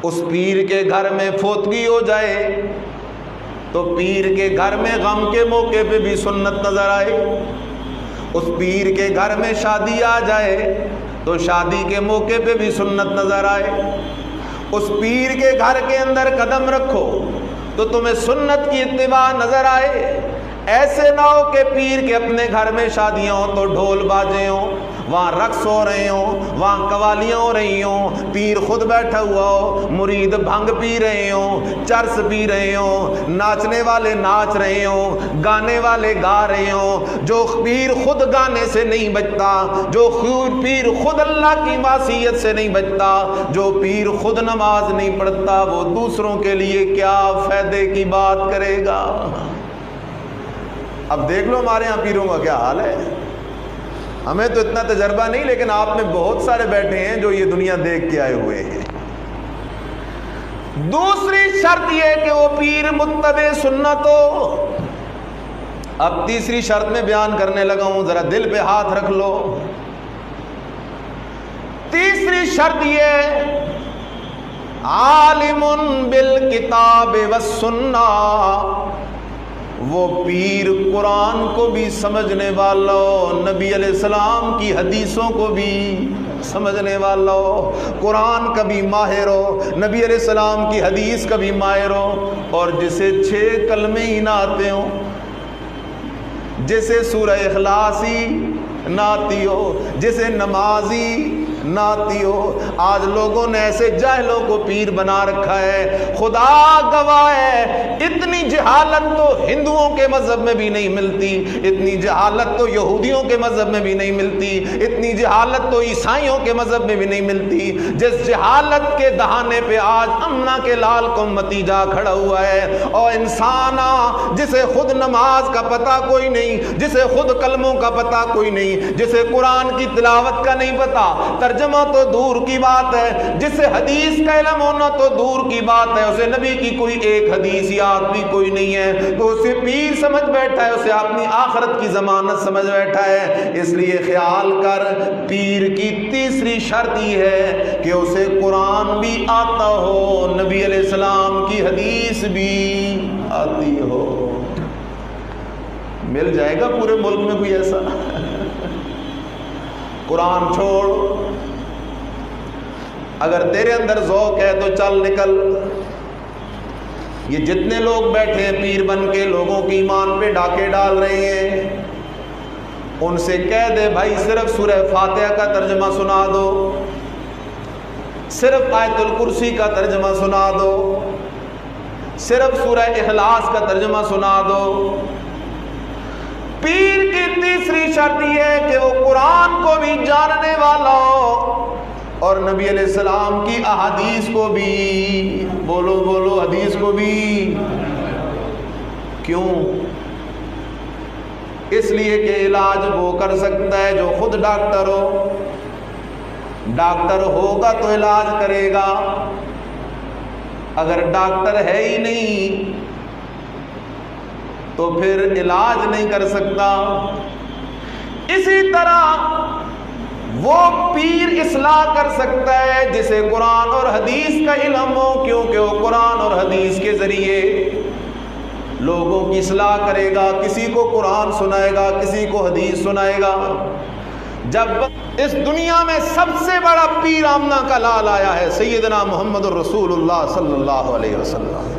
اس پیر کے گھر میں فوتگی ہو جائے تو پیر کے گھر میں غم کے موقع پہ بھی سنت نظر آئے، اس پیر کے گھر میں شادی آ جائے تو شادی کے موقع پہ بھی سنت نظر آئے، اس پیر کے گھر کے اندر قدم رکھو تو تمہیں سنت کی اتباع نظر آئے۔ ایسے نہ ہو کہ پیر کے اپنے گھر میں شادیاں ہوں تو ڈھول باجے ہوں، وہاں رقص ہو رہے ہوں، وہاں قوالیاں ہو رہی ہوں، پیر خود بیٹھا ہوا ہو، مرید بھنگ پی رہے ہوں، چرس پی رہے ہوں، ناچنے والے ناچ رہے ہوں، گانے والے گا رہے ہوں۔ جو پیر خود گانے سے نہیں بچتا، جو پیر خود اللہ کی معصیت سے نہیں بچتا، جو پیر خود نماز نہیں پڑھتا، وہ دوسروں کے لیے کیا فائدے کی بات کرے گا؟ اب دیکھ لو ہمارے یہاں پیروں کا کیا حال ہے۔ ہمیں تو اتنا تجربہ نہیں، لیکن آپ میں بہت سارے بیٹھے ہیں جو یہ دنیا دیکھ کے آئے ہوئے ہیں۔ دوسری شرط یہ کہ وہ پیر متبع سنت ہو۔ اب تیسری شرط میں بیان کرنے لگا ہوں، ذرا دل پہ ہاتھ رکھ لو۔ تیسری شرط یہ عالم بالکتاب والسنہ، وہ پیر قرآن کو بھی سمجھنے والا ہو، نبی علیہ السلام کی حدیثوں کو بھی سمجھنے والا ہو، قرآن کا بھی ماہر ہو، نبی علیہ السلام کی حدیث کا بھی ماہر ہو، اور جسے 6 کلمے ہی نہ آتے ہوں، جسے سورہ اخلاص ہی نہ آتی ہو، جسے نمازی نہ آتی ہو۔ آج لوگوں نے ایسے جاہلوں کو پیر بنا رکھا ہے، خدا گواہ ہے اتنی جہالت تو ہندوؤں کے مذہب میں بھی نہیں ملتی، اتنی جہالت تو یہودیوں کے مذہب میں بھی نہیں ملتی، اتنی جہالت تو عیسائیوں کے مذہب میں بھی نہیں ملتی۔ جس جہالت کے دہانے پہ آج امنا کے لال قمتی جا کھڑا ہوا ہے، اور انسان جسے خود نماز کا پتہ کوئی نہیں، جسے خود کلموں کا پتہ کوئی نہیں، جسے قرآن کی تلاوت کا نہیں پتہ، ترجمہ تو دور کی بات ہے، جسے حدیث کا علم ہونا تو دور کی بات ہے، اسے نبی کی کوئی ایک حدیث یاد بھی کوئی نہیں ہے، تو اسے پیر سمجھ بیٹھا ہے، اسے اپنی آخرت کی ضمانت سمجھ بیٹھا ہے۔ اس لیے خیال کر، پیر کی تیسری شرط یہ ہے کہ اسے قرآن بھی آتا ہو، نبی علیہ السلام کی حدیث بھی آتی ہو۔ مل جائے گا پورے ملک میں کوئی ایسا؟ قرآن چھوڑ، اگر تیرے اندر ذوق ہے تو چل نکل۔ یہ جتنے لوگ بیٹھے ہیں پیر بن کے لوگوں کے ایمان پہ ڈاکے ڈال رہے ہیں، ان سے کہہ دے بھائی صرف سورہ فاتحہ کا ترجمہ سنا دو، صرف آیت الکرسی کا ترجمہ سنا دو، صرف سورہ اخلاص کا ترجمہ سنا دو۔ پیر کی تیسری شرط یہ ہے کہ وہ قرآن کو بھی جاننے والا ہو اور نبی علیہ السلام کی احادیث کو بھی، بولو بولو، حدیث کو بھی۔ کیوں؟ اس لیے کہ علاج وہ کر سکتا ہے جو خود ڈاکٹر ہو، ڈاکٹر ہوگا تو علاج کرے گا، اگر ڈاکٹر ہے ہی نہیں تو پھر علاج نہیں کر سکتا۔ اسی طرح وہ پیر اصلاح کر سکتا ہے جسے قرآن اور حدیث کا علم ہو، کیونکہ وہ قرآن اور حدیث کے ذریعے لوگوں کی اصلاح کرے گا، کسی کو قرآن سنائے گا، کسی کو حدیث سنائے گا۔ جب اس دنیا میں سب سے بڑا پیر آمنہ کا لال آیا ہے سیدنا محمد الرسول اللہ صلی اللہ علیہ وسلم،